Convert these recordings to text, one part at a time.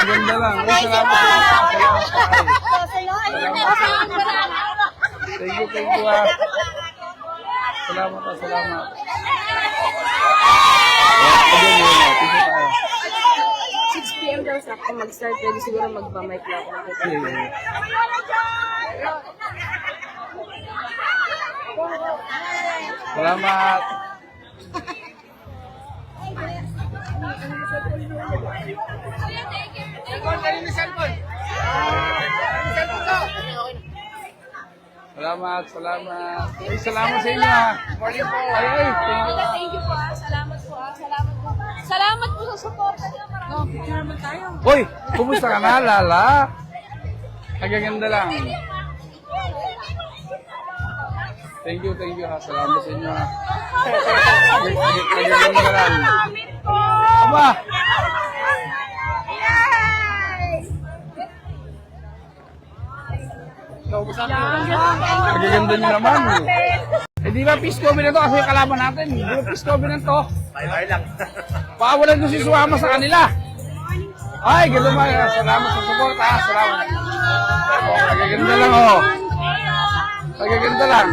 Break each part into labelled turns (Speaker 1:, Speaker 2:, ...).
Speaker 1: Kaganda lang. Uy, salamat. Thank you ha. Salamat ha, salamat.
Speaker 2: 6 PM daw sa ako mag-start. Pwede siguro magpa-mic lang ako.
Speaker 1: Salamat. Salamat, salamat. Ay, salamat sa inyo ha. Morning po. Ay,
Speaker 2: Thank you po. Salamat po. Salamat po. Salamat po sa support. No, picture naman tayo.
Speaker 1: Uy, kumusta ka na, Lala? Nagaganda lang. Thank you ha. Salamat sa inyo ha. Nagaganda ka lang. Aba! Nagaganda nyo naman. Eh di ba peace covenant to kasi yung kalaban natin. Di ba peace covenant to?
Speaker 3: Bye-bye lang.
Speaker 1: Paawalan ko si Suwama sa kanila. Ay, ganda ba? Salamat sa support ha. Salamat. Oh, nagaganda lang oh. Nagaganda lang.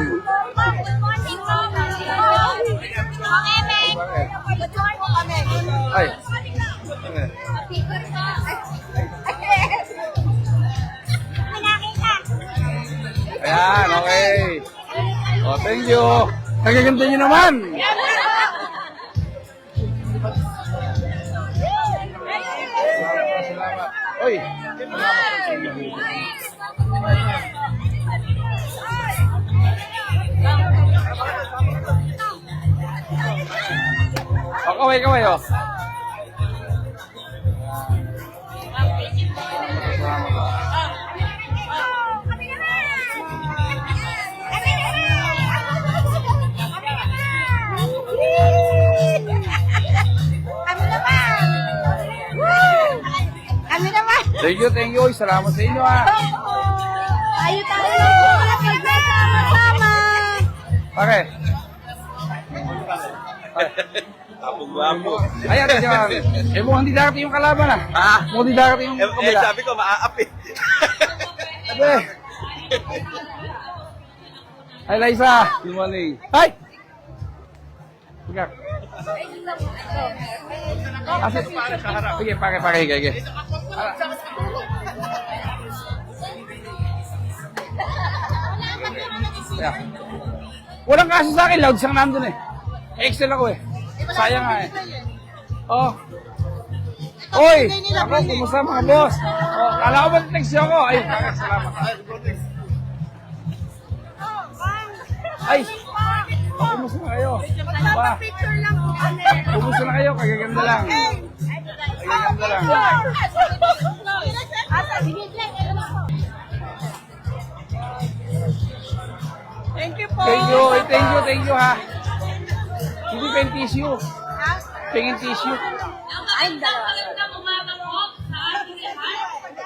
Speaker 1: Ay. Ayan, okay. Oh, thank you. Nagaganda nyo naman. Salamat. Oy. Oh, kaway, oh. Thank you. Oy, salamat sa inyo ha.
Speaker 2: Tayo sama-sama.
Speaker 1: Okay.
Speaker 3: Apong-wapo.
Speaker 1: Ay, ate, dyan. Eh, mukhang di darating yung kalaban ah.
Speaker 3: Ah?
Speaker 1: Mukhang di darating yung kabila.
Speaker 3: Sabi ko, maaap eh.
Speaker 1: Sabi. Hi, Liza. Good morning. Hi! Sige. Sige, pake. Yeah. Walang kaso sa akin, loud siyang nandun eh. Excel ako eh. Sayang nga eh. Oh. Oy! Ako, kumusta mga boss? Oh, kala ko mag-text niyo ako. Ay, salamat. Ay! Oh, kumusta na kayo?
Speaker 2: Picture lang po kami.
Speaker 1: Kumusta na kayo? Kagaganda lang. Kagaganda lang.
Speaker 2: Thank you po.
Speaker 1: Thank you ha. Hindi pa yung tissue. Pingin tissue.
Speaker 2: Ay, dalawa.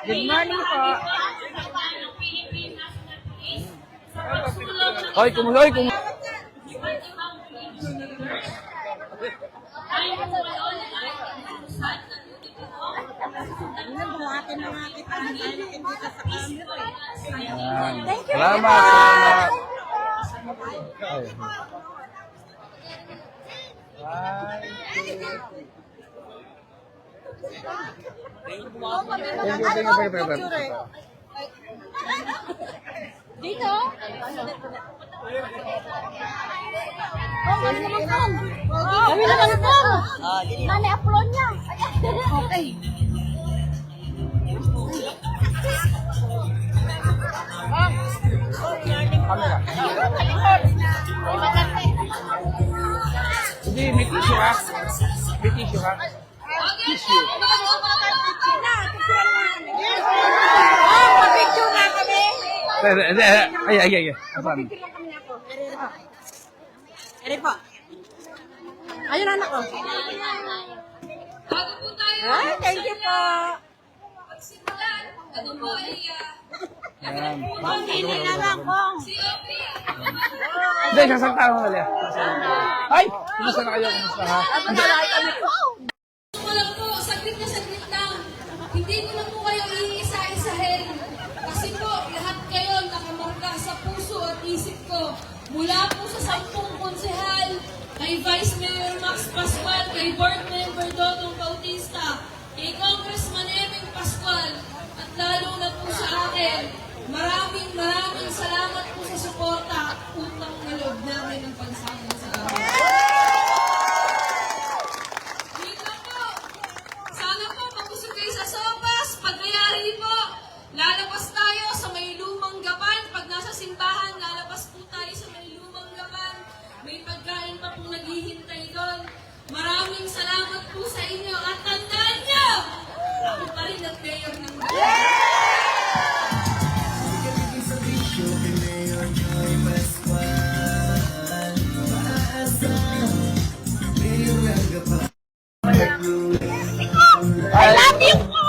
Speaker 2: Good morning po.
Speaker 1: Hoy, kumusta? Salamat.
Speaker 2: Dito? Kami naman ito. Nanay upload niya. Okay.
Speaker 1: Camera. Hindi, may tissue ha. May tissue ha. Tissue.
Speaker 2: Picture na kami.
Speaker 1: Ay. Asan?
Speaker 2: Ere po. Ayun anak ko. Ay, thank you po.
Speaker 1: Ayan.
Speaker 2: Hindi na lang kong.
Speaker 1: Hindi, sasakta ko ulit. Ay! Kumusta na kayo? Kumusta ha?
Speaker 2: Malaki kami po.
Speaker 4: Walang po, saglit na lang. Hindi ko na po kayo iisa-isahin. Kasi po, lahat kayo nakamarka sa puso at isip ko. Mula po sa 10 konsehal, kay Vice Mayor Max Pascual, kay Board Member Dotong Bautista, kay Congressman Eming Pascual, at lalo na po sa akin. Maraming salamat po sa suporta at utang na loob namin ng pagsama sa amin. Yun lang po. Sana po mabusog kayo sa sopas. Pagkayari po, lalabas tayo sa may lumang gapan. Pag nasa simbahan, lalabas po tayo sa may lumang gapan. May pagkain pa pong naghihintay doon. Maraming salamat po sa inyo. At tandaan niyo, ako pa rin ang mayor ng
Speaker 1: I love you po!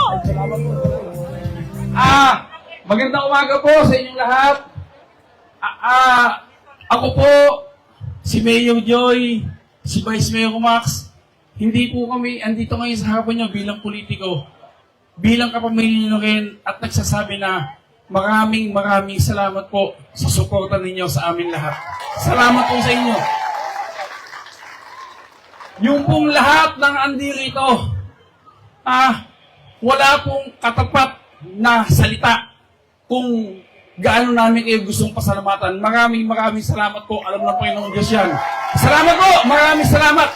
Speaker 1: Magandang umaga po sa inyong lahat. Ako po, si Mayor Joy, si Vice Mayor Max. Hindi po kami andito ngayon sa harapan niyo bilang politiko, bilang kapamilya niyo rin at nagsasabi na maraming salamat po sa suporta ninyo sa amin lahat. Salamat po sa inyo. Yung pong lahat ng andi rito, wala pong katapat na salita kung gaano namin kayo gustong pasalamatan. Maraming salamat po. Alam ng Panginoon Diyos yan. Salamat po! Maraming salamat!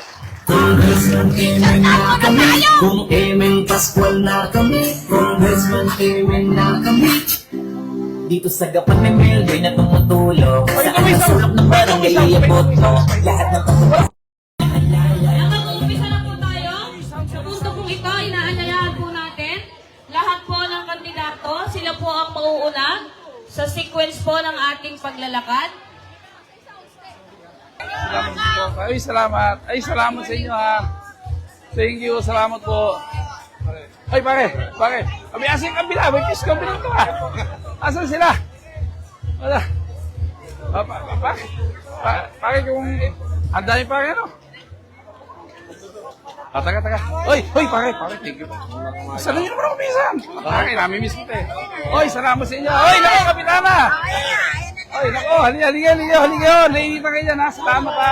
Speaker 5: Congressman Eming na kami, kung Eming Pascual na kami, Congressman Eming na kami. Dito sa gapat may meldoy na tumutulong, saan ang sulok ng barang iiabot mo, lahat ng pagkakas.
Speaker 4: Nakag-umpisa na po tayo. Sa punto pong ito, inaanyayahan po natin lahat po ng kandidato. Sila po ang mauuna sa sequence po ng ating paglalakad.
Speaker 1: Salamat po. Ay, salamat sa inyo ha. Thank you, salamat po. Ay, pare. Kami asin kabila, may kiss kabila ito ha. Asan sila? Wala. Pare kung ang dami pare ano? Taga. Oy, pare, thank you. Saan nyo naman ako minsan? Pare, nami-miss kita eh. Oy, salamat sa inyo. Oy, nako, kapitana! Oy, nako, halika. Naiinita kayo dyan ha. Salamat ha.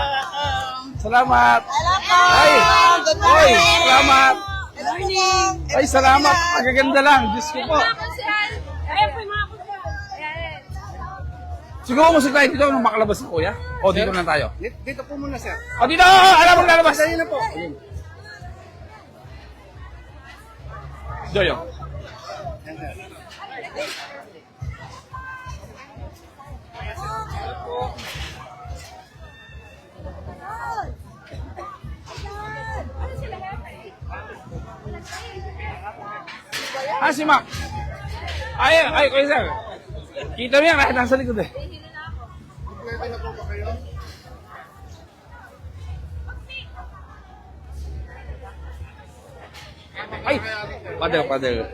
Speaker 1: Salamat. Ay, oy, salamat. Ay, salamat. Magaganda lang. Diyos ko po. Siguro musik tayo dito nung makalabas si Kuya. O, dito na tayo.
Speaker 3: Dito po muna, sir.
Speaker 1: O, dito! Alam mo lalabas.
Speaker 3: Dali na po.
Speaker 1: Joyo. Si Mac. Ay, Kuya sir. Kita mo yan kahit nasa likod eh. Ay, padel.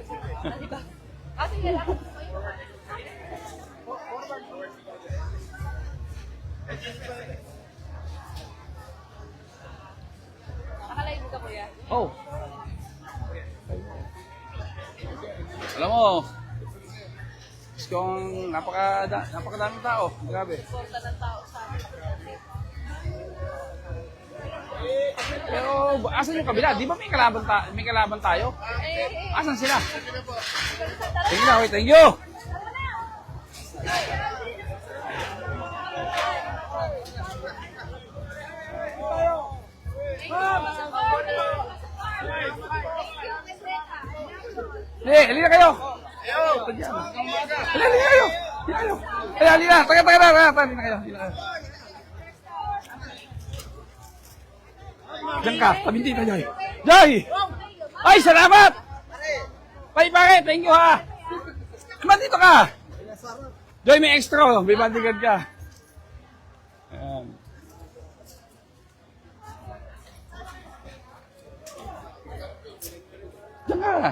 Speaker 2: Nakalive ka po yan.
Speaker 1: Oh. Alam mo, kung napakadaming tao. Grabe.
Speaker 2: Porta ng tao sa amin.
Speaker 1: Pero asan yung kabila? Di ba may kalaban tayo? Asan sila? Thank you. Halina kayo. Halina. Taga kayo. Diyan ka, tabi dito, Joy. Joy! Ay, salamat! Pare, thank you ha. Naman dito ka. Joy, may extra. May bodyguard ka. Ayan. Diyan ka.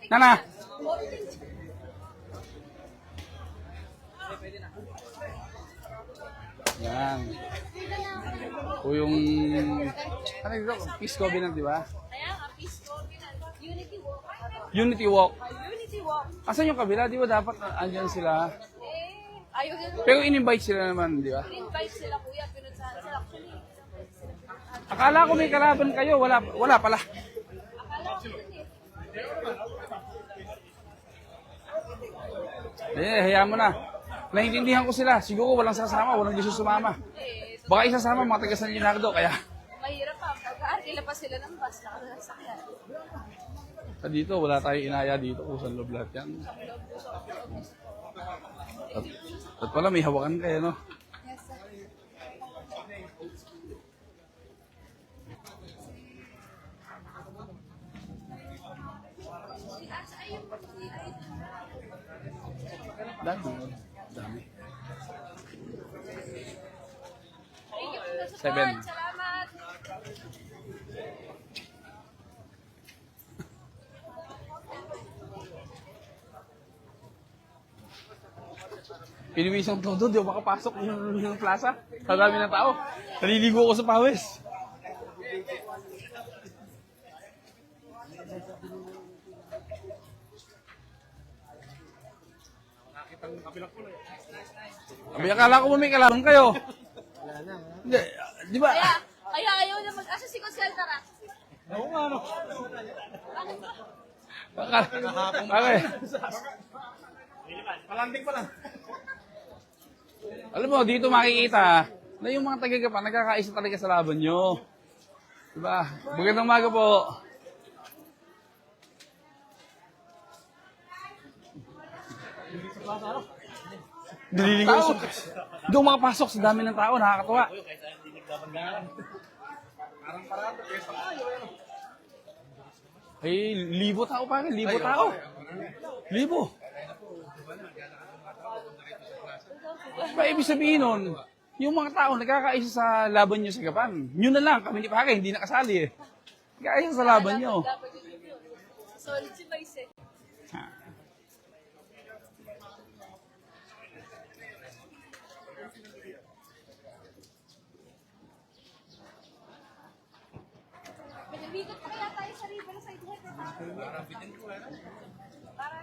Speaker 1: Nana. Yan. O yung, ano ito? Peace Covenant, di ba?
Speaker 2: Kaya nga, peace covenant. Unity walk.
Speaker 1: Unity Walk.
Speaker 2: Unity walk.
Speaker 1: Asan yung kabila? Di ba dapat andyan sila?
Speaker 2: Ayaw din po.
Speaker 1: Pero in-invite sila naman, di ba?
Speaker 2: In-invite sila kuya, pinuntahan sila. Actually,
Speaker 1: Akala ko may kalaban kayo. Wala pala.
Speaker 2: akala ko yun eh.
Speaker 1: Hayaan mo na. Naiintindihan ko sila. Siguro walang sasama, walang gusto sumama. Baka isasama mga taga San Leonardo, kaya
Speaker 2: Mahirap pa. Pagka-arkila pa sila ng bus, nakasakyan.
Speaker 1: dito wala tayo inaya dito kung saan loob lahat yan. At pala may hawakan kayo, no? Dami. Dami.
Speaker 2: Thank you for the support.
Speaker 1: 7.
Speaker 2: Salamat.
Speaker 1: Piniwisang todo, di ako makapasok ng plaza. Sa dami ng tao. Naliligo ko sa pawis. Abi, akala ko ba may kalaban kayo? Hindi, di ba?
Speaker 2: Kaya ayaw na mag-asa si Consel, tara.
Speaker 1: Oo nga, no? Okay.
Speaker 3: Palanding pa lang.
Speaker 1: Alam mo, dito makikita na yung mga taga-Gapan nagkakaisa talaga sa laban nyo. Diba? Magandang umaga po. Dililing ko. Doon makapasok sa dami ng tao, nakakatuwa. Ay, libo tao pa rin, libo tao. Libo. Ba, ibig sabihin nun, yung mga tao nagkakaisa sa laban nyo sa Gapan. Yun na lang, kami ni Pake, hindi nakasali eh. Nagkakaisa sa laban nyo.
Speaker 2: Dapat yun. Solid si Vice eh. Pinabikot pa kaya tayo sa river sa Idhead. Para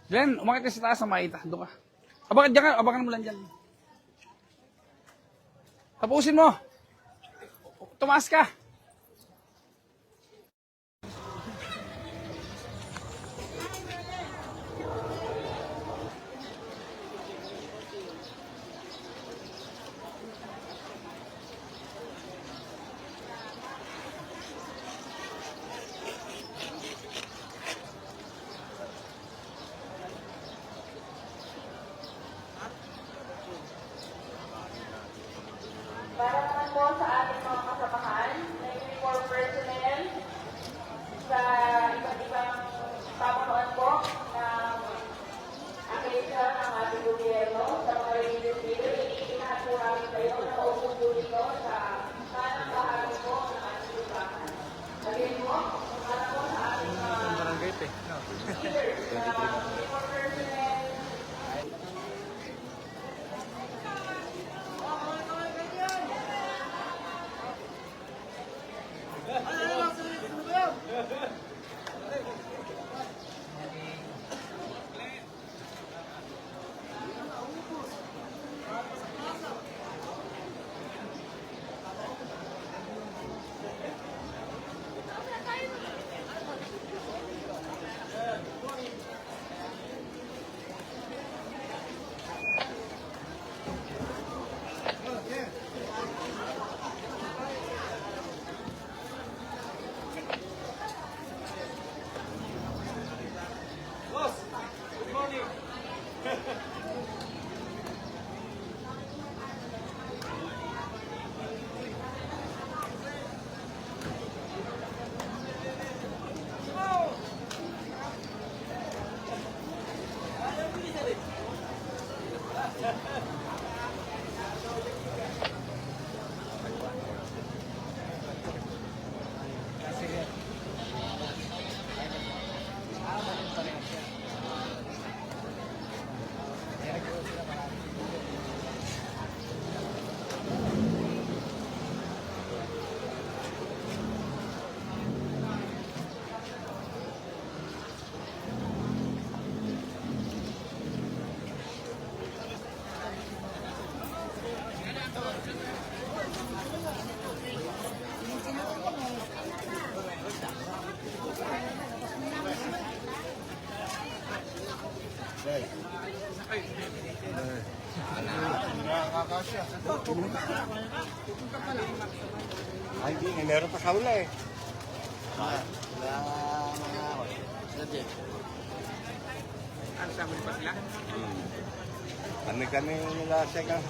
Speaker 1: Glenn, umakit ka sa taas ng maita. Doon ka. Abakan dyan ka, abakan mo lang dyan. Tapusin mo. Tumaas ka.
Speaker 2: Para naman po sa ating mga kasamahan na
Speaker 3: Ay, hindi. Meron pa sa ula eh. Kami nila second.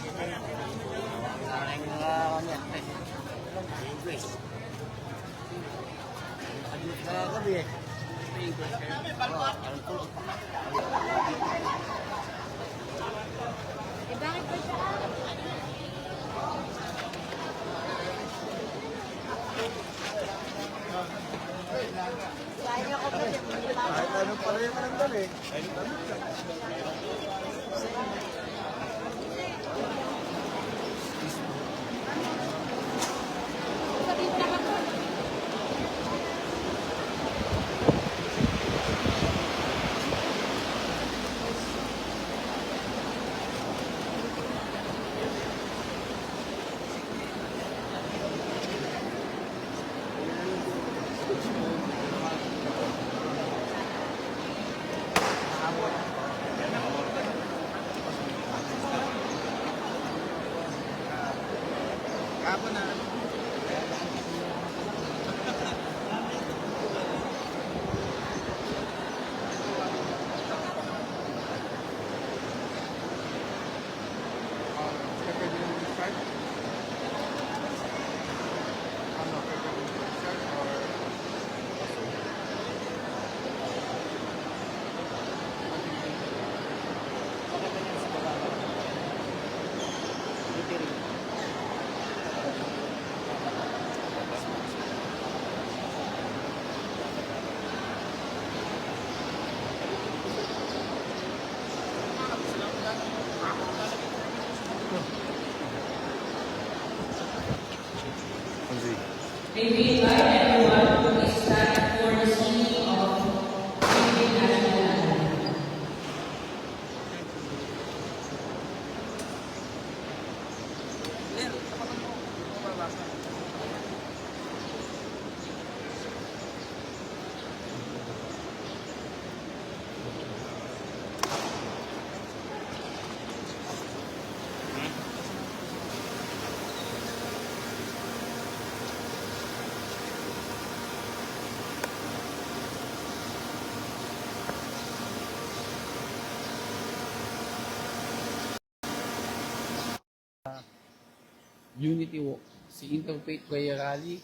Speaker 1: Unity Walk, si Interfaith Prayer Rally.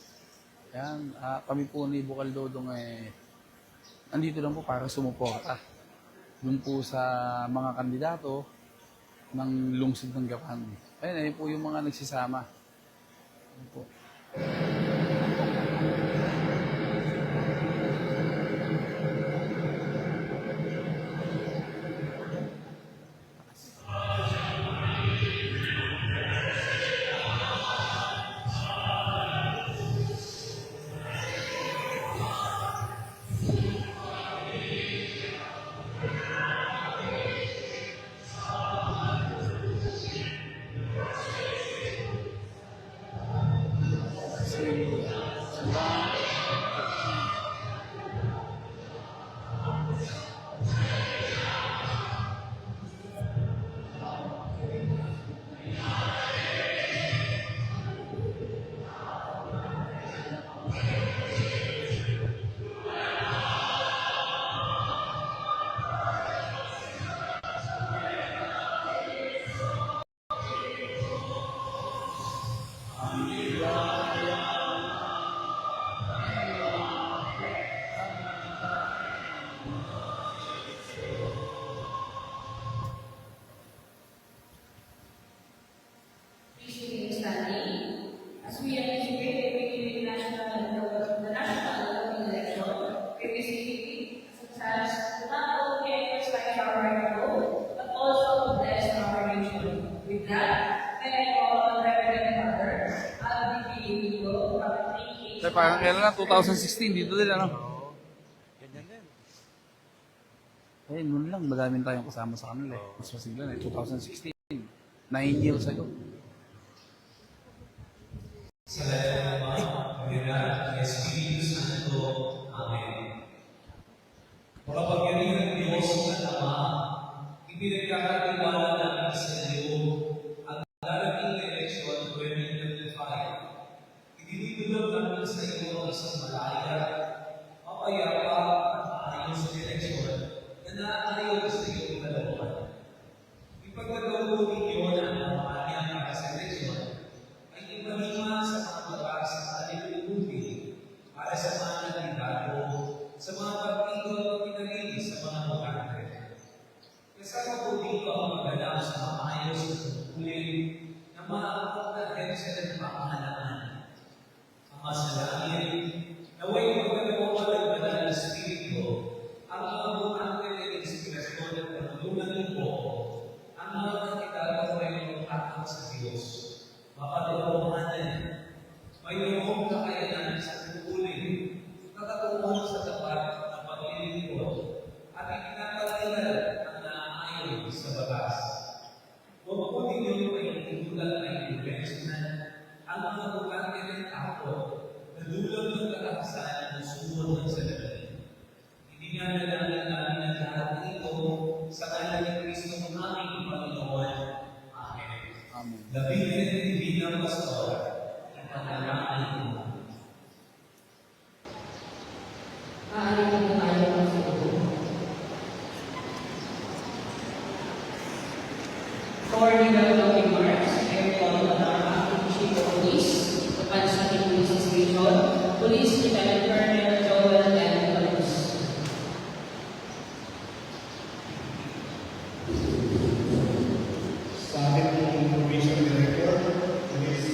Speaker 1: Yan, kami po ni Bukal Dodong nandito lang po para sumuporta dun po sa mga kandidato ng lungsod ng Gapan. Ayun po yung mga nagsisama. Ayun po. So, parang kailan na, 2016, dito din, ano?
Speaker 3: Ganyan din.
Speaker 1: Eh, noon lang, madaming tayong kasama sa kanila eh. Mas masiglan eh, 2016. 9 years ago.
Speaker 6: Makapagyarihan ng Diyos na Ama, ipinagkakalit kaya ayos sa eleksyon na naayos sa iyong kalooban. Ipagdadaw po ninyo na ang pamahayag para sa eleksyon ay ipahima sa mga batas sa alibubuti para sa mga kandidato sa mga partido at pinarili sa mga botante. Kasama po dito ang magalaw sa maayos na tungkulin ng mga akong na excellent pamahalaan. Ang masalangin, naway magpapagawa ng banal na Espiritu ang mga botante ng inspirasyon at pagtulungan nito ang mga kandidato ay magpapakang sa Diyos. Mapatulohanan, mayroong kakayanan sa tungkulin, nakatungon sa tapat na paglilingkod at ikinatanggilan ang naaayon sa batas. Huwag po ninyo ay itutulad ay influensyahan ang mga bukante ng tao na dulot ng kalakasan ng sumunod ng salamin. Hindi nga nalangin namin ang lahat ng ito sa kanya ni Kristo ng aming Panginoon. Amen.
Speaker 1: Amen.
Speaker 6: Labihin ng Divina Pastor ang panalangin mo.
Speaker 7: Maaari po tayo magsuko. For legal remarks, I call on our acting Chief of Police, the Pansy Police Station, Police Lieutenant Colonel Joel N. Cruz.
Speaker 8: Sa akin pong Information Director, Police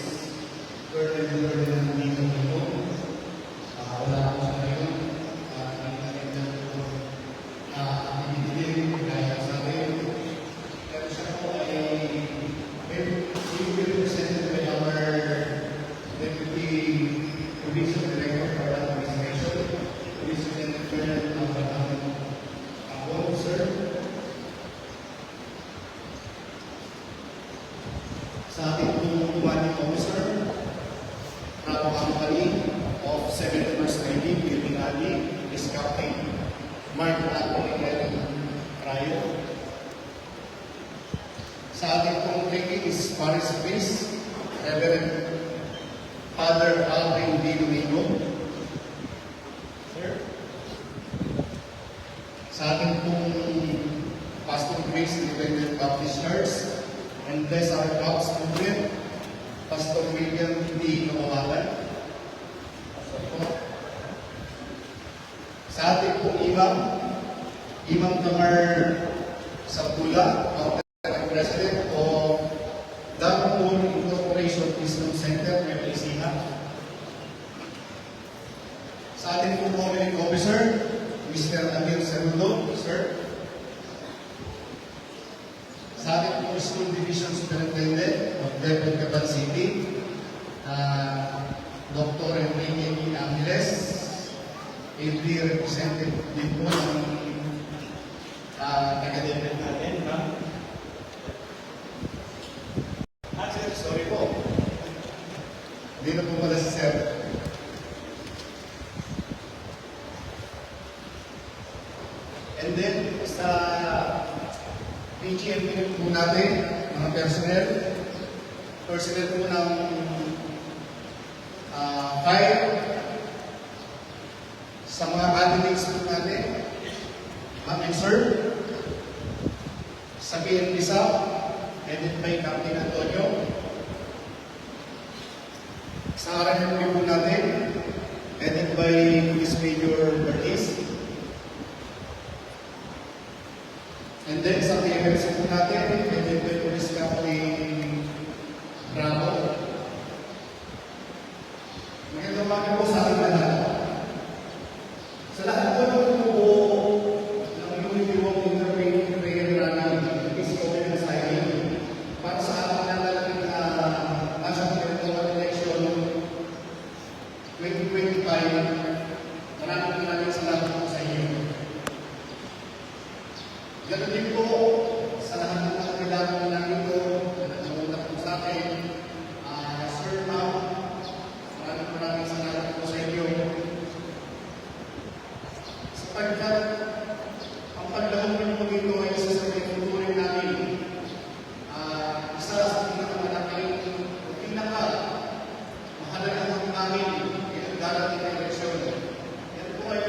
Speaker 8: Colonel Ferdinand Nino Nino. Wala ako sa ngayon. Nakikita po na ibigin dahil sa akin. Pero siya po ay represented by our Deputy Provincial Director for Administration, Police Lieutenant Colonel Abon, sir. Sa ating pong commanding officer, Bravo Company of 71st ID, Building Ali, is Captain Mark Anthony Rayo. Sa ating pong training is Paris Priest, Reverend Father Alvin D. Domingo. Sir. Sa ating pong Pastor Grace Independent Baptist Church, and bless our Pops movement, Pastor William D. Kawawalan. Sa ating pong Imam Kamar Sapula, Dr. President of Dampur Incorporation Wisdom Center, Mepisiha. Sa ating pong Modeling Officer, Mr. Amir Cerulo, sir. Sa ating pong School Division Superintendent of Depot Caban City, Dr. Enrique E. Angeles, ably represented din po ng taga-Depot natin, ha? Sir, sorry po. Hindi na po pala si Sir. And then, sa PGM po natin, mga personnel po ng fire, sa mga candidates po natin, Ma'am and Sir, sa PNP South, headed by Captain Antonio, sa RMP po natin, headed by Police Major Bertis, and then sa PMFC po natin, headed by Police Captain Bravo. Magandang umaga po sa ating lahat. Sa lahat po ng buo ng Unity Walk Interfaith Prayer Rally, is open sa inyo para sa ating nalalapit na national election 2025. Maraming salamat po sa inyo. Ganun din po sa lahat ng mga kailangan namin ito na namunta po sa akin. Sir, ma'am, maraming salamat po sa inyo. Sapagkat ang paglahong ninyo dito ay isa sa pinatutuloy namin. Isa sa pinakamalaking o mahalagang namin ay ang darating na eleksyon. Yan po ay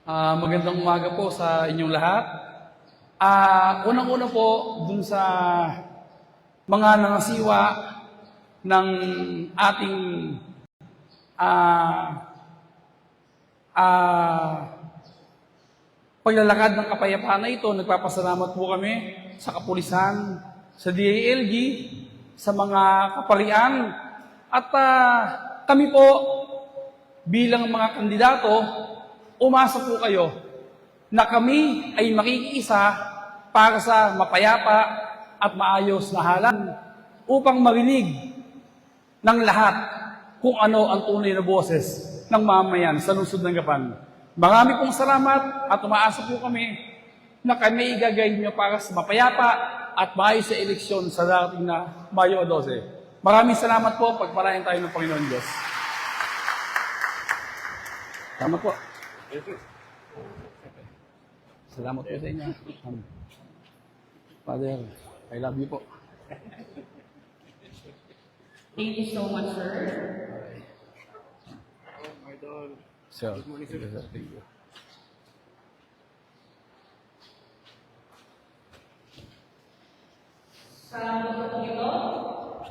Speaker 1: Magandang umaga po sa inyong lahat. Unang-una po dun sa mga nangasiwa ng ating paglalakad ng kapayapaan na ito, nagpapasalamat po kami sa kapulisan, sa DILG, sa mga kaparian, at kami po bilang mga kandidato, umasa po kayo na kami ay makikiisa para sa mapayapa at maayos na halan upang marinig ng lahat kung ano ang tunay na boses ng mamayan sa lungsod ng Gapan. Marami pong salamat at umaasa po kami na kami igagay niyo para sa mapayapa at maayos sa eleksyon sa darating na Mayo 12. Maraming salamat po. Pagpalain tayo ng Panginoon Diyos. Salamat po. Salamat po sa inyo. Father, I love you po.
Speaker 7: Thank you so much, sir.
Speaker 1: So, thank you.
Speaker 7: Sa mundo po ito,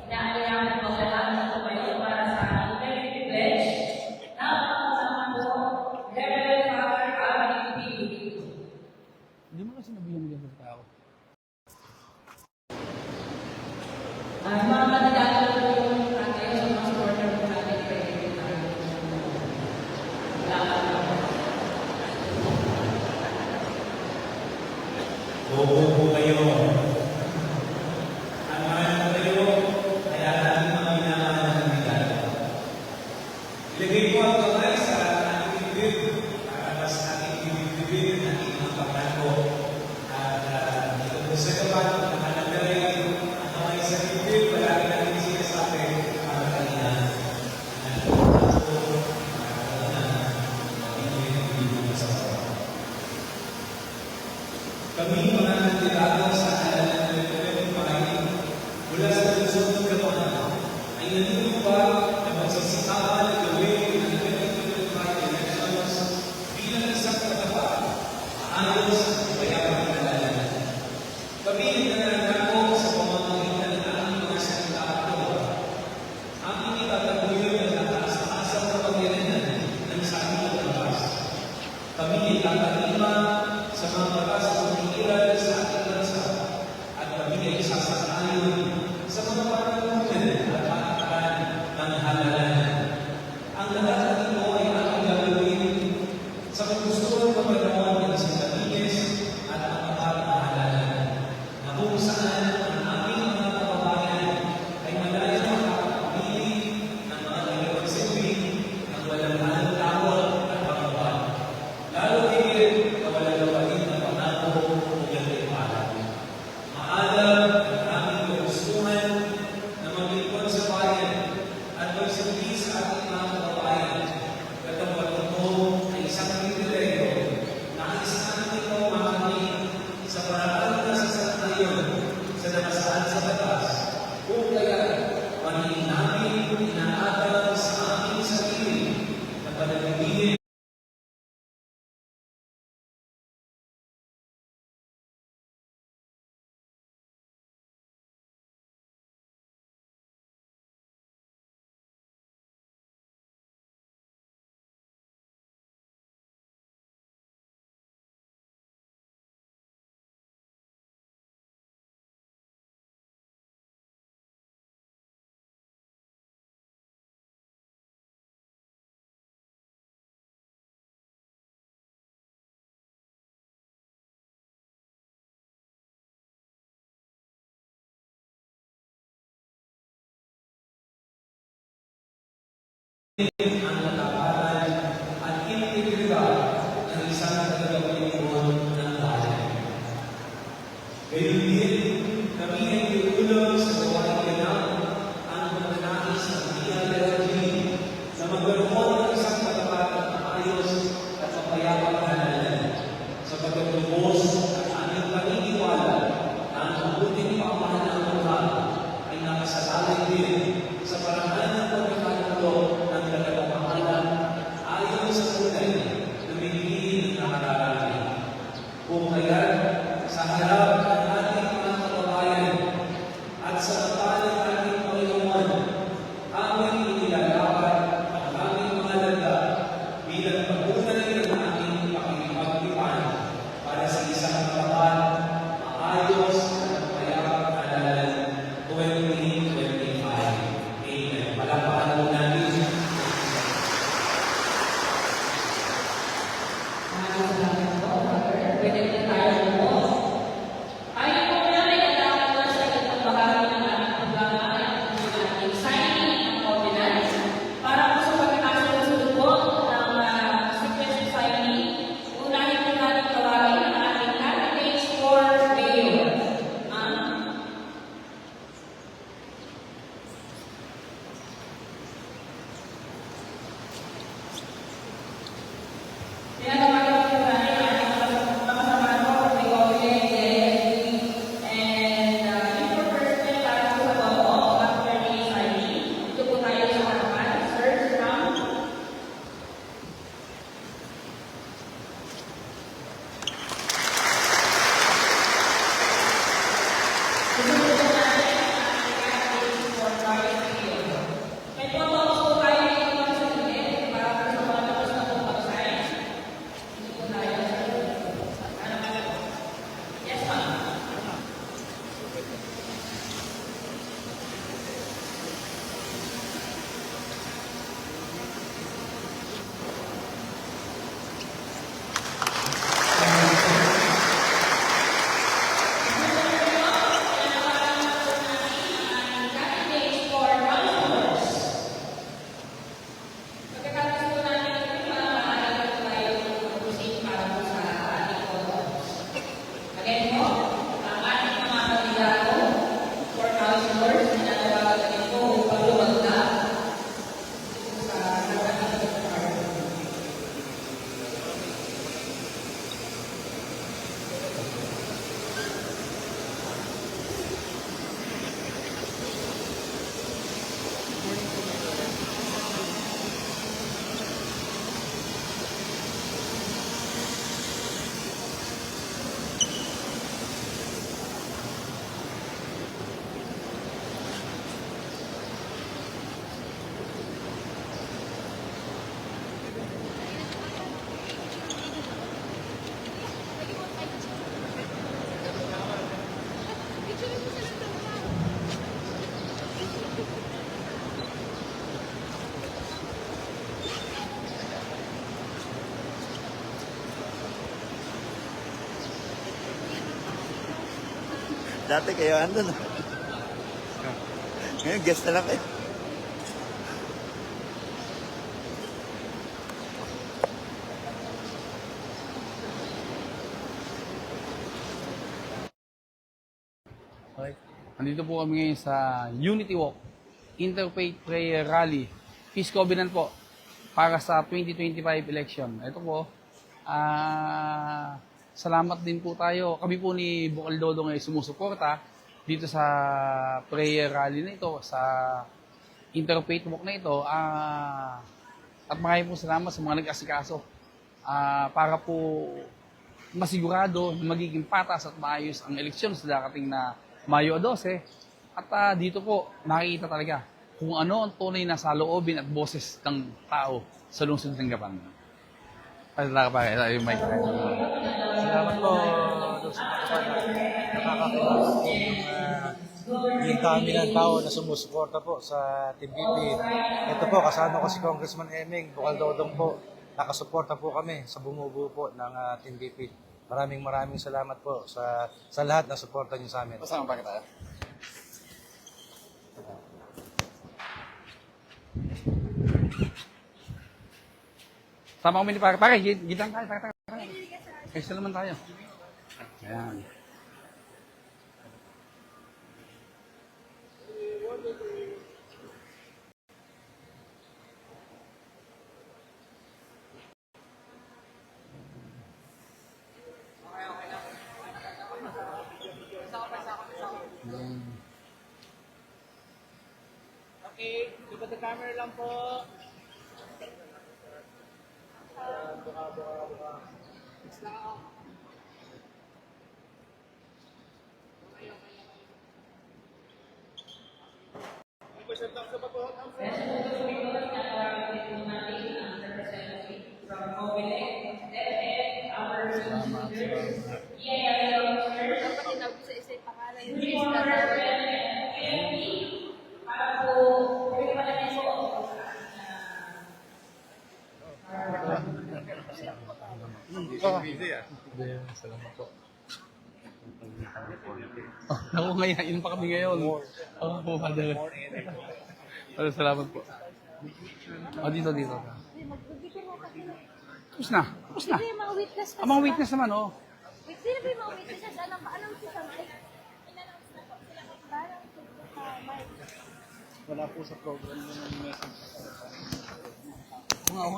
Speaker 7: inaalayahan po lahat ng tumayo para sa ating community pledge na pangalaman po, Reverend Father Alvin P.
Speaker 1: Hindi mo kasi nabigyan mo sa tao.
Speaker 7: Mga kandidato po yung tayo sa mga supporter po natin pwede tayo.
Speaker 6: Bobo po kayo. Ang mahal po kayo, kaya natin mga minamahal ng kandidato. Ilagay po ang kamay sa ating bibig para sa ating bibig ng ating mga pagkato. At dito po sa Gapan, nakalagay ang kamay sa bibig, palagi natin sinasabi para kanina. Kami mga kandidato sa halalan ng Republic mula sa lungsod ng Gapan ay naniniwag na magsisikapan at gawin ang 2025 elections bilang isang katapat, maayos at payapang halalan. Kami ay nananako sa pamamagitan ng aming mga salita at gawa. Aming itataguyod ang nataas-taasang kapangyarihan ng sa aming labas. Kami ay tatalima sa mga batas na umiiral sa ating bansa at kami ay sasang-ayon sa mga panuntunan at patakan ng halalan. Ang lahat ng ito ay aming gagawin sa kagustuhan ng Panginoon ng Sintamides at ang kapal na halalan na kung saan ang aming mga kababayan ay malaya makakapamili ng mga nagpagsilbi ng walang halong takot at pagkaban. Lalo higit na walang lawanin na pangako o gantimpala. Maalam ang aming kagustuhan na maglingkod sa bayan at magsilbi sa ating mga kababayan. Katapat nito ay isang pribileyo na ang isang ito makamit sa paraan na sasanayon sa nakasaan sa batas. Kung kaya, paningin namin inaatag sa aming sarili na pananabigin ang katapatan at integridad ng isang tagapagpapaloob ng bayan. Gayun din, kami ay tutulong sa gawain ganap ang pagnanais ng DILG na magkaroon ng isang katapat at maayos at mapayapang halalan sa pagkatubos at aming paniniwala na ang mabuting pamahalaan ng lugar ay nakasalalay din sa paraan ng pagkakaroon ng kagagapahan
Speaker 3: Dati kayo andun. Ngayon, guest na lang kayo.
Speaker 1: Okay. Nandito po kami ngayon sa Unity Walk, Interfaith Prayer Rally, Peace Covenant po, para sa 2025 election. Ito po, salamat din po tayo. Kami po ni Bukal Dodong ay sumusuporta dito sa prayer rally na ito, sa Interfaith Walk na ito. At maraming po salamat sa mga nag-asikaso para po masigurado na magiging patas at maayos ang eleksyon sa darating na Mayo 12. At dito po nakikita talaga kung ano ang tunay na saloobin at boses ng tao sa lungsod ng Gapan. Salamat
Speaker 9: Salamat po doon sa nakakakilos yung kami ng tao na sumusuporta po sa Team BP. Ito po, kasama ko si Congressman Eming, Bukal Dodong po. Nakasuporta po kami sa bumubuo po ng Team BP. Maraming salamat po sa lahat ng suporta niyo sa amin.
Speaker 1: Pasama pa kita. Sama kami ni Pare. Pare, gitang tayo. Kaysa naman tayo. Ayan.
Speaker 9: Okay, look at the camera lang po.
Speaker 1: Salamat po. Oh, naku, ngayon pa kami ngayon. Oh, Father. Salamat po. Oh, dito. Tapos na.
Speaker 2: Hindi, mga witness kasi.
Speaker 1: Ang mga witness naman, oh.
Speaker 2: Sino ba yung mga witnesses? Anong si Samay? In-announce na po sila kung parang sa mic.
Speaker 9: Wala po sa program ng message.
Speaker 1: Mga ako,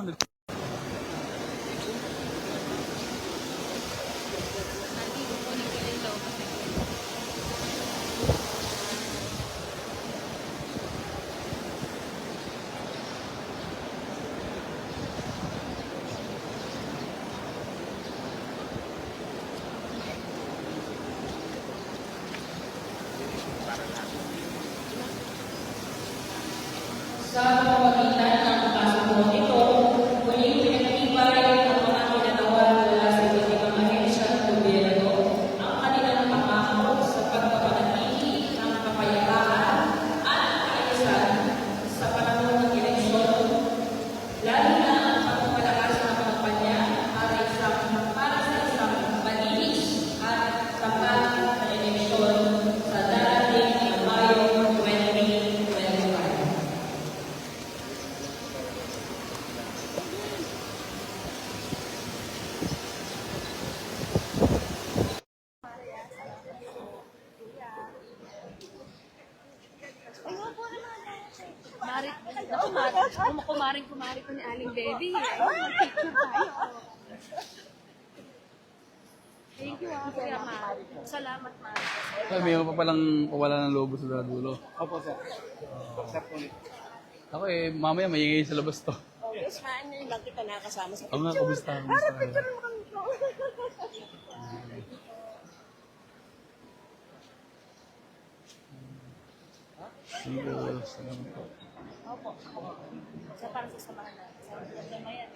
Speaker 7: Sa pamamagitan ng pagkasundo nito, muling pinagtibay ng mga kinatawag mula sa iba't ibang ahensya ng gobyerno ang kanilang pangako sa pagpapanatili ng kapayapaan at kaayusan sa panahon ng eleksyon, lalo na ang pagpapalakas ng kampanya para sa isang malinis at tapat na eleksyon sa darating na Mayo 2025.
Speaker 2: Kumaring ko ni Aling Debbie. Mag-picture tayo. Thank you, Kuya Mar. Salamat, Mar.
Speaker 1: mayroon pa palang pawala ng lobo sa dulo.
Speaker 9: Opo, sir. Accept ulit.
Speaker 1: Ako mamaya maingay sa labas to.
Speaker 10: Yes, man. Yung lang kita nakasama sa
Speaker 1: Ako nga, kumusta?
Speaker 10: picture mo kami po.
Speaker 1: Salamat po.
Speaker 2: Opo. Sa parang sa samahan na. Sa maya.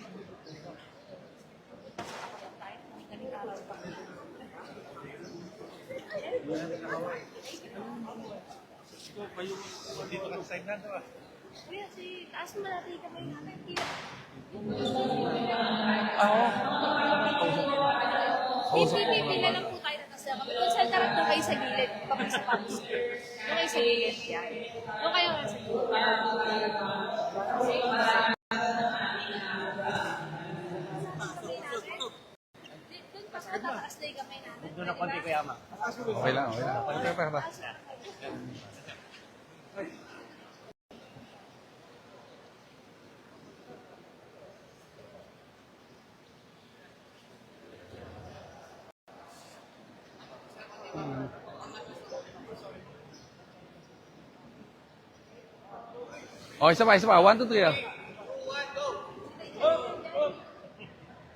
Speaker 2: Kaning araw pa.
Speaker 9: Dito ka sa na, diba?
Speaker 2: Kuya, taas mo natin kamay natin.
Speaker 1: Ako?
Speaker 2: Pipila lang po tayo na lang kami. Kung saan tarap doon kayo sa gilid, kapag sa pumps. Doon kayo sa gilid, yan. Doon kayo sa gilid. Doon pa sa taas na yung kamay natin.
Speaker 9: Doon na konti kaya ma.
Speaker 1: Okay lang, okay lang. Pa. Oh, isa pa. 1, 2, 3.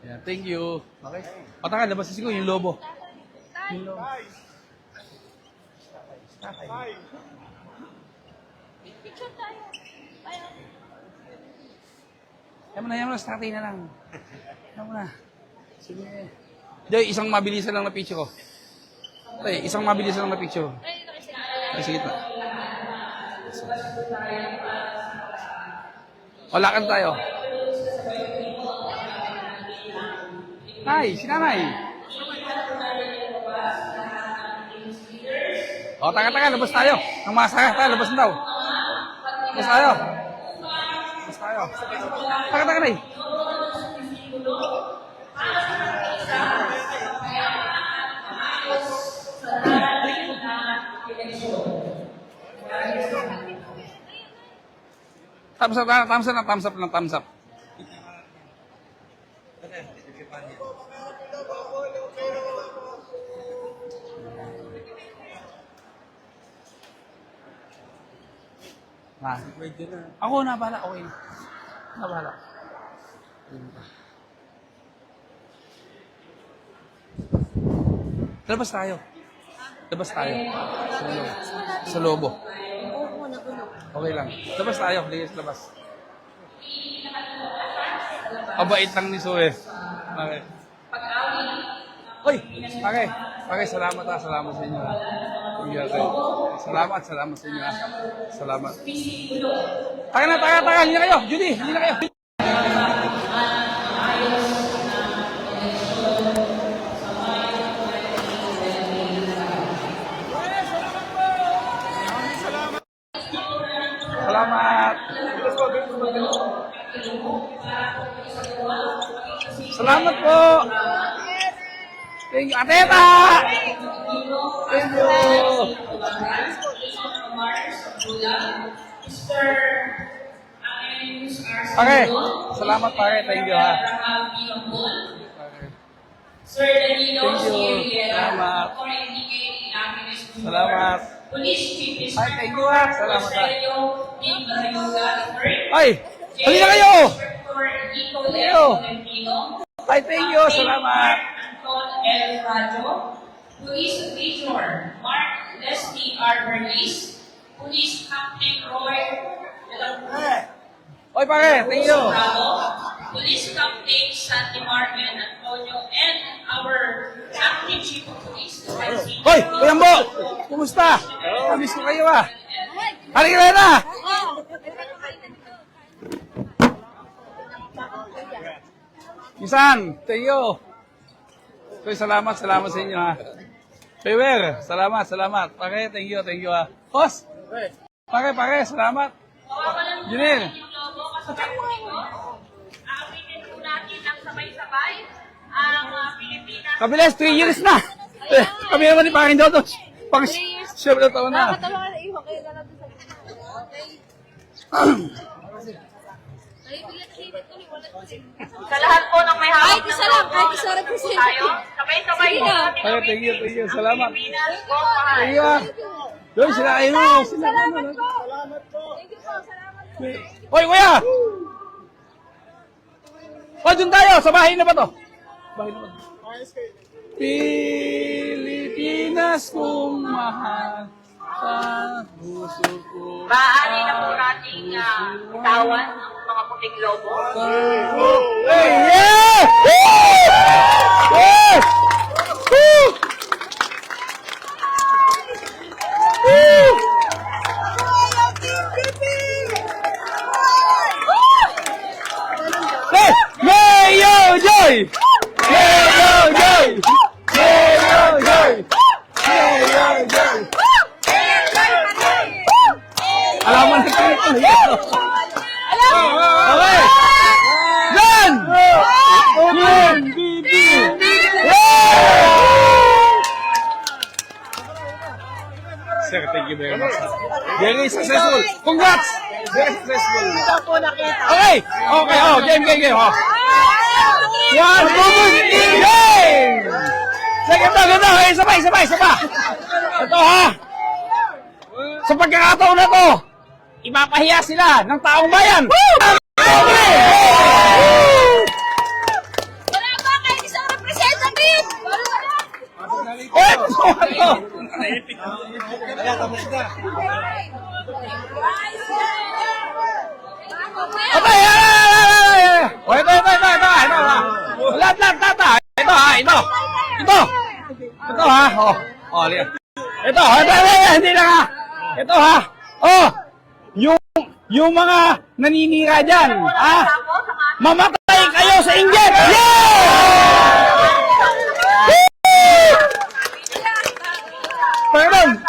Speaker 1: Yeah, thank you. Okay. Pataka, labas si yung lobo. Yung lobo.
Speaker 2: Picture tayo. Ayaw.
Speaker 1: Yan mo na, tatay na lang. Yan mo na. Sige. Joy, isang mabilisan lang na picture ko. Tay, isang mabilisan lang na picture.
Speaker 2: Ay, dito kayo sa gilid.
Speaker 1: Ay, sige pa. O, lakad tayo. Nay, si nanay. O, taga, labas tayo. Ang masaya tayo, labas na daw. Labas tayo. Labas tayo. Taga, nay. Thumbs up. Ako na bahala, okay na. Bahala. Labas tayo. Sa lobo. Okay lang. Labas tayo. Ligas labas. Abait lang ni Zoe. Okay. Hoy! Pare, salamat sa inyo. Salamat sa inyo. Salamat. Taga, hindi na kayo. Judy, hindi na kayo. Salamat. Salamat po. Thank you. Ateta! Thank you. Okay. Salamat pare. Thank you ha.
Speaker 7: Sir Danilo
Speaker 1: Thank you. Salamat.
Speaker 7: for indicating happiness to
Speaker 1: Salamat.
Speaker 7: Police Chief is
Speaker 1: Ay, thank you ha. Salamat ha.
Speaker 7: Team Balayoga,
Speaker 1: Ay! Halina kayo!
Speaker 7: Inspector Nico
Speaker 1: Kayo!
Speaker 7: Tolentino,
Speaker 1: Ay, thank you. Salamat.
Speaker 7: Anton L. Rajo, Police Major Mark Leslie R. Bernice, Police Captain Roy
Speaker 1: Oy, pare. Thank you.
Speaker 7: Bravo, Police Captain Sandy Marvin Antonio, and our Acting Chief of Police,
Speaker 1: Hoy, Kuya Mbo! Kumusta? Miss ko kayo ah. Halika kayo na! Misan, thank you. Kuya, salamat sa inyo ha. Pewer, salamat. Pare, thank you ha. Boss! Pare, salamat. Junil.
Speaker 7: Aawitin po natin ng sabay-sabay ang Pilipinas.
Speaker 1: Kabilis, 3 years na. Kami naman ni Paring Dodos. Pang 7 na taon na.
Speaker 2: Nakakatawa ka na iwan kayo na lang doon sa okay.
Speaker 7: Sa lahat po ng may hawak ng
Speaker 2: Kahit isa representative.
Speaker 7: tayo, sabay-sabay po natin
Speaker 1: Pare, thank you. Salamat.
Speaker 7: Pilipinas. Go, mahal.
Speaker 1: Thank you ha. Doon, sila kayo.
Speaker 2: Salamat po. Thank you po. Salamat po.
Speaker 1: Hoy, kuya! O, dun tayo! Sa bahay na ba to? Bahay na ba to? Pilipinas kong mahal sa puso ko.
Speaker 7: Maaari na po nating bitawan ang mga puting lobo.
Speaker 1: Hey, yeah! Woo! Yeah! Woo! Woo! Hey! Mayo Joy! Mayo Joy! Mayo Joy! Thank you very much. Very successful. Congrats! Very successful.
Speaker 10: Ito po nakita.
Speaker 1: Okay! Okay, oh, game. Oh. One, two, game! Sige, ganito. Hey, sabay. Ito ha. Sa pagkakataon na to, ipapahiya sila ng taong bayan.
Speaker 2: Wala ba kayo isang representative?
Speaker 1: Ito ha. Oh, hindi na nga. Ito ha. Oh, yung mga naninira dyan, ha? Mamatay kayo sa inggit! Pardon!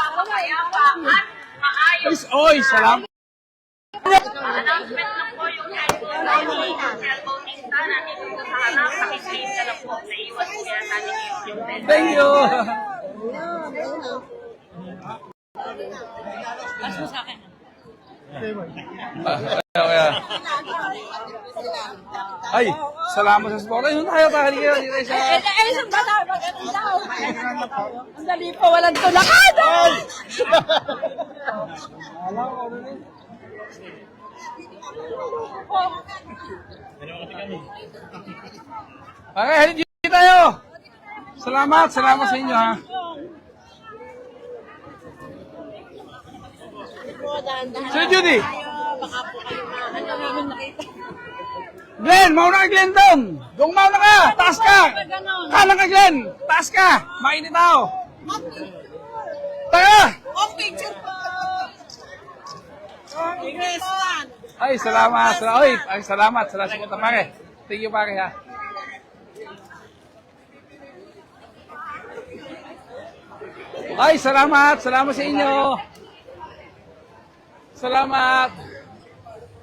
Speaker 1: Oy, salam.
Speaker 7: Announcement lang po yung Bautista na dito sa harap. Pakiclean ka lang po. Naiwan po yan natin yung bed.
Speaker 1: Thank you. Ay, salamat sa support. Ayun tayo siya.
Speaker 2: Isang bata, mag-ano daw. Ang dali po, walang tulakad.
Speaker 1: Okay, hindi tayo. Salamat sa inyo ha. Sir Judy. Glenn, mauna ka Glenn dong. Dong mauna ka. Taas ka. Kanan ka Glenn. Taas ka. Mainit tao. Taga. Ay, salamat. Salamat. Salamat pare. Thank you pare ha. Ay, salamat sa inyo. Salamat.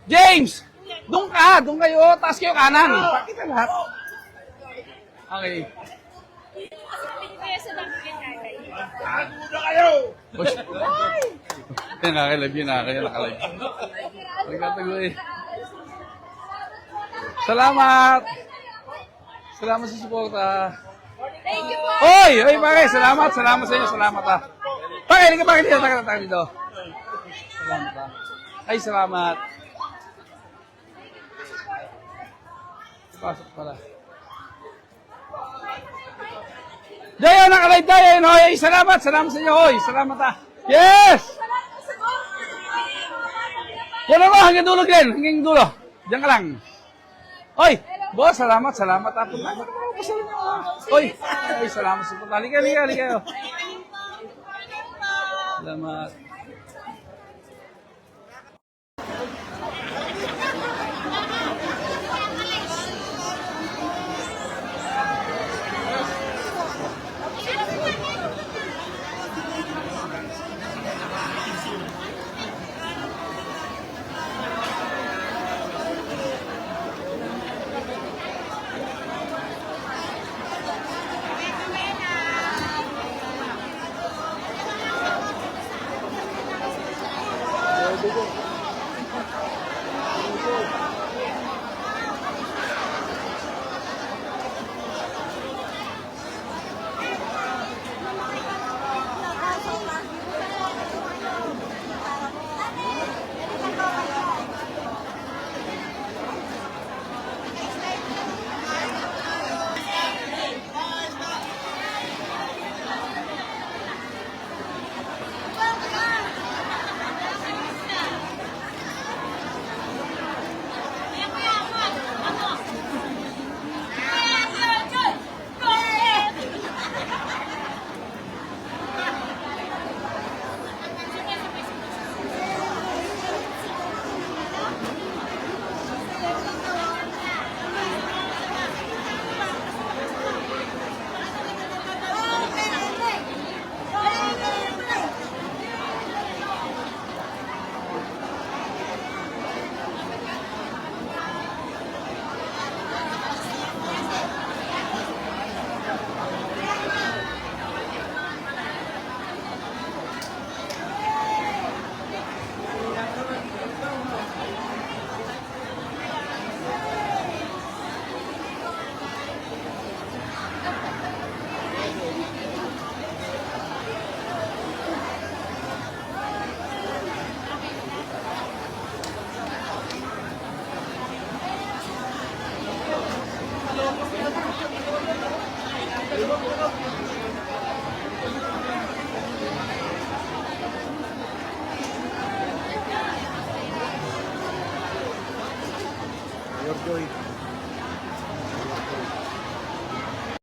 Speaker 1: James! Doon kayo. Taas kayo kanan. Pakita lahat. Okay. Muna kayo! Nakakalive yun. Nakakalive. Nagtatagoy. Salamat sa suporta.
Speaker 2: Thank you po.
Speaker 1: Oy, pare, salamat sa inyo, salamat ha. Pare, hindi ka bakit dito, tayo dito. Salamat ha. Ay, salamat. Pasok pala. Dayo, nakalive tayo yun, hoy. Ay, salamat sa inyo, hoy. Salamat ha. Yes! Yan ako, hanggang dulo, Glenn. Hanggang dulo. Diyan ka lang. Hoy, boss, salamat ha. Hoy, ay, salamat sa punta. Halika. Salamat.
Speaker 3: York Joy.